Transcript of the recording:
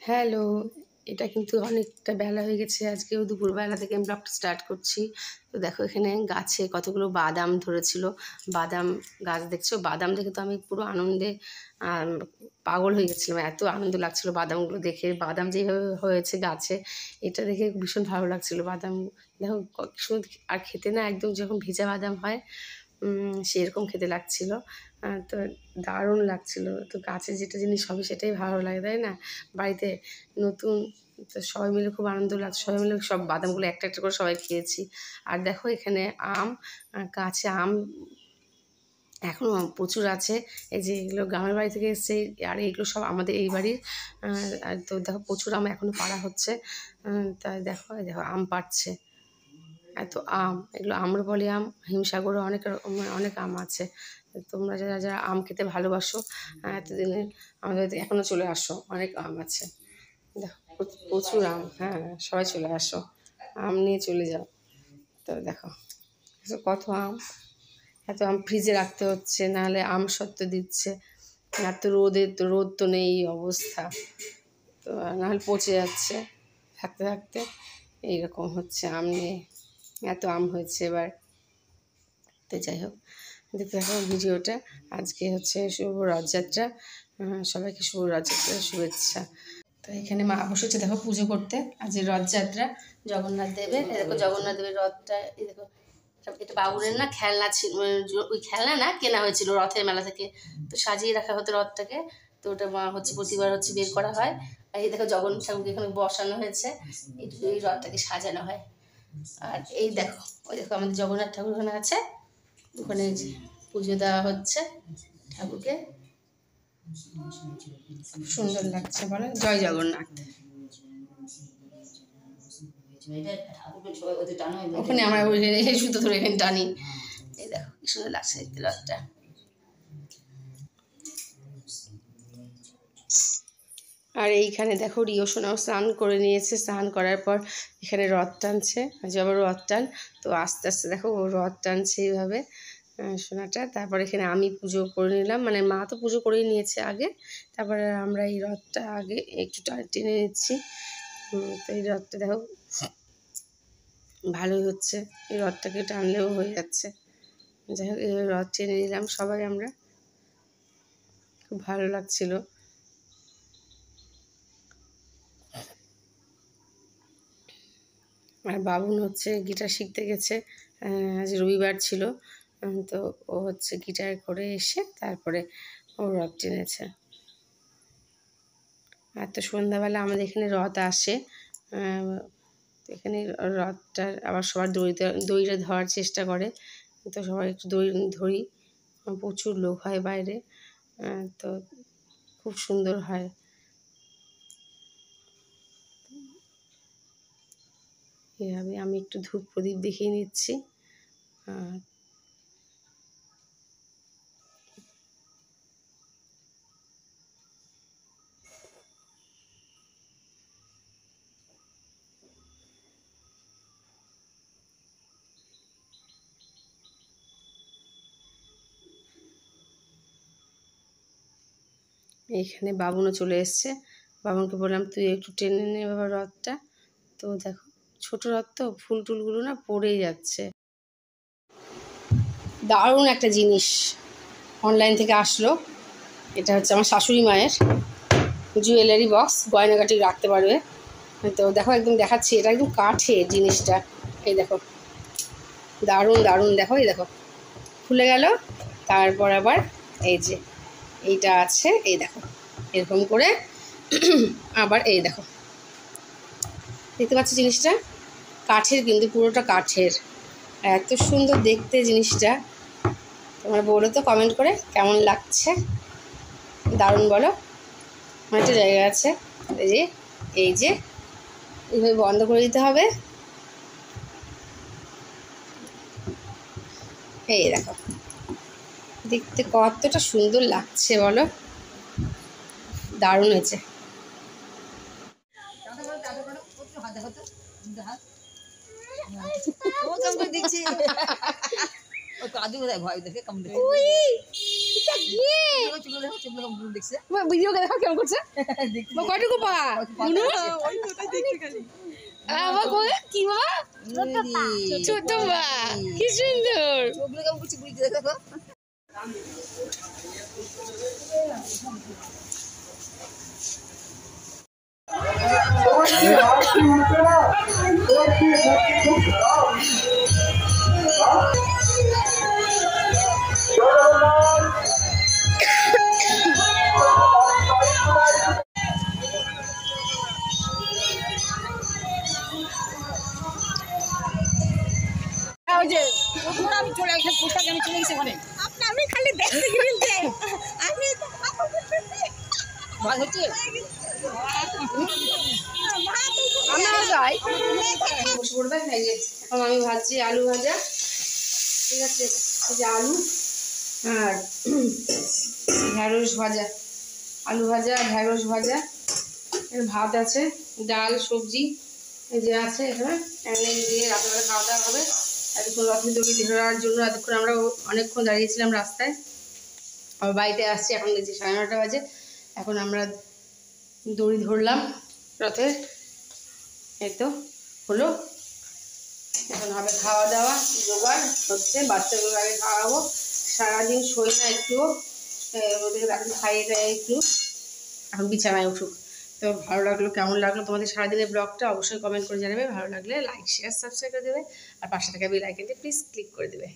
Hello, এটা কিন্তু অনেকটা বেলা হয়ে গেছে। আজকেও দুপুরবেলা থেকে আমি ব্লগটা স্টার্ট করছি। তো দেখো এখানে গাছে কতগুলো বাদাম ধরেছিল। বাদাম গাছ দেখছো? বাদাম দেখে তো আমি পুরো আনন্দে আম পাগল হয়ে গেছিলাম। এত আনন্দ লাগছিল বাদামগুলো দেখে। বাদাম যেভাবে হয়েছে গাছে, এটা দেখে ভীষণ ভালো লাগছিল। বাদাম দেখো কত সুন্দর, আর খেতে না একদম যখন ভেজা বাদাম হয় সেরকম খেতে লাগছিল। তো দারুণ লাগছিল। তো গাছের যেটা জিনিস হবে সেটাই ভালো লাগে, তাই না? বাড়িতে নতুন, তো সবাই মিলে খুব আনন্দ লাগছে। সবাই মিলে সব বাদামগুলো একটা একটা করে সবাই খেয়েছি। আর দেখো এখানে আম, গাছে আম এখনও প্রচুর আছে। এই যে এগুলো গ্রামের বাড়ি থেকে এসছে, আর এগুলো সব আমাদের এই বাড়ির। আর তো দেখো প্রচুর আম এখনও পাড়া হচ্ছে। তাই দেখো এই দেখো আম পাড়ছে। এত আম, এগুলো আম্রপলি আম, হিমসাগরও অনেক অনেক আম আছে। তোমরা যারা যারা আম খেতে ভালোবাসো, এতদিনে আমাদের বাড়িতে এখনও চলে আসো, অনেক আম আছে। দেখো প্রচুর আম, হ্যাঁ সবাই চলে আসো, আম নিয়ে চলে যাও। তো দেখো কত আম, এত আম ফ্রিজে রাখতে হচ্ছে, নাহলে আম সত্ত্ব দিচ্ছে। আর তো রোদ তো নেই, এই অবস্থা। তো নাহলে পচে যাচ্ছে থাকতে থাকতে। এইরকম হচ্ছে আম নিয়ে, এত আম হয়েছে এবার। তো যাই হোক, দেখতে থাকো ভিডিওটা। আজকে হচ্ছে শুভ রথযাত্রা। সবাইকে শুভ রথযাত্রার শুভেচ্ছা। তো এখানে মা বসেছে দেখো পুজো করতে। আজ রথযাত্রা, জগন্নাথ দেবের। দেখো জগন্নাথ দেবের রথটা, এই দেখো এটা বাবুরের না খেলনা ছিল, ওই খেলনা না কেনা হয়েছিল রথের মেলা থেকে। তো সাজিয়ে রাখা হতো রথটাকে। তো ওটা মা হচ্ছে প্রতিবার হচ্ছে বের করা হয়। আর এই দেখো জগন্নাথ ঠাকুরকে এখানে বসানো হয়েছে, এই রথটাকে সাজানো হয়। আর এই দেখো, ওই দেখো আমাদের জগন্নাথ ঠাকুর ওখানে আছে, ওখানে পুজো দেওয়া হচ্ছে ঠাকুরকে। সুন্দর লাগছে বলো, জয় জগন্নাথ। ওখানে আমরা সুতো ধরে এখানে টানি। এই দেখো কি সুন্দর লাগছে দেখতে রথটা। আর এইখানে দেখো রিও সোনাও স্নান করে নিয়েছে। স্নান করার পর এখানে রথ টানছে, আজ আবার রথ টান। তো আস্তে আস্তে দেখো ও রথ টানছে এইভাবে সোনাটা। তারপর এখানে আমি পুজো করে নিলাম, মানে মা তো পুজো করেই নিয়েছে আগে, তারপরে আমরা এই রথটা আগে একটু টেনে নিচ্ছি। তো এই রথটা দেখো ভালোই হচ্ছে, এই রথটাকে টানলেও হয়ে যাচ্ছে। যাই হোক এই রথ টেনে নিলাম সবাই আমরা, খুব ভালো লাগছিল। আর বাবুন হচ্ছে গিটার শিখতে গেছে, আজ রবিবার ছিল। তো ও হচ্ছে গিটার করে এসে তারপরে ও রথ টেনেছে। আর তো সন্ধ্যাবেলা আমাদের এখানে রথ আসে, এখানে রথটার আবার সবার দড়িটা ধরার চেষ্টা করে। তো সবাই একটু দড়ি ধরি, প্রচুর লোক হয় বাইরে। তো খুব সুন্দর হয়। এভাবে আমি একটু ধূপ প্রদীপ দেখিয়ে নিচ্ছি। এইখানে বাবুনও চলে এসছে। বাবুনকে বললাম তুই একটু টেনে নে বাবা রথটা। তো দেখো ছোট রথ তো, ফুল টুলগুলো না পড়েই যাচ্ছে। দারুণ একটা জিনিস অনলাইন থেকে আসলো, এটা হচ্ছে আমার শাশুড়ি মায়ের জুয়েলারি বক্স, গয়নাগাটি রাখতে পারবে। তো দেখো একদম দেখাচ্ছি, এটা একদম কাঠের জিনিসটা। এই দেখো দারুণ দারুণ, দেখো এই দেখো খুলে গেল। তারপর আবার এই যে এইটা আছে, এই দেখো এরকম করে আবার এই দেখো, দেখতে পাচ্ছ জিনিসটা কাঠের, কিন্তু পুরোটা কাঠের। এত সুন্দর দেখতে জিনিসটা। তোমরা বলো তো কমেন্ট করে কেমন লাগছে, দারুণ বলো। অনেকটা জায়গা আছে, এই যে এইভাবে বন্ধ করে দিতে হবে। এই দেখো দেখতে কতটা সুন্দর লাগছে বলো, দারুণ হয়েছে। ভিডিও দেখো কেমন করছে কয়টুকু পা কি ছোট পা কি সুন্দর আমি চলে আসি পোস্টাকে আমি চলে গেছি ওখানে আমি খালি দেখতে গিলতে আমি তো ভাই হচ্ছে আমরা যাই বসে পড়বে এই যে এখন আমি ভাজছি আলু ভাজা ঠিক আছে এই যে আলু আর ঢেঁড়স ভাজা আলু ভাজা ঢেঁড়স ভাজা এর ভাত আছে ডাল সবজি এই যে আছে এখানে দিয়ে রাত্রে খাওয়া দাওয়া হবে এতক্ষণ রথের দড়ি ধরার জন্য এতক্ষণ আমরা অনেকক্ষণ দাঁড়িয়েছিলাম রাস্তায় আবার বাড়িতে আসছি এখন দেখছি 9:30 বাজে এখন আমরা দড়ি ধরলাম রথের এই তো হলো এখন হবে খাওয়া দাওয়া জোগাড় হচ্ছে বাচ্চাগুলো আগে খাওয়াবো সারাদিন শোয় না একটুও ওদেরকে এখন খাইয়ে দেয় একটু এখন বিছানায় উঠুক তো ভালো লাগলো কেমন লাগলো তোমাদের সারাদিনের ব্লগটা অবশ্যই কমেন্ট করে জানাবে ভালো লাগলে লাইক শেয়ার সাবস্ক্রাইব করে দেবে আর পাশে থাকা বেল আইকনটি প্লিজ ক্লিক করে দেবে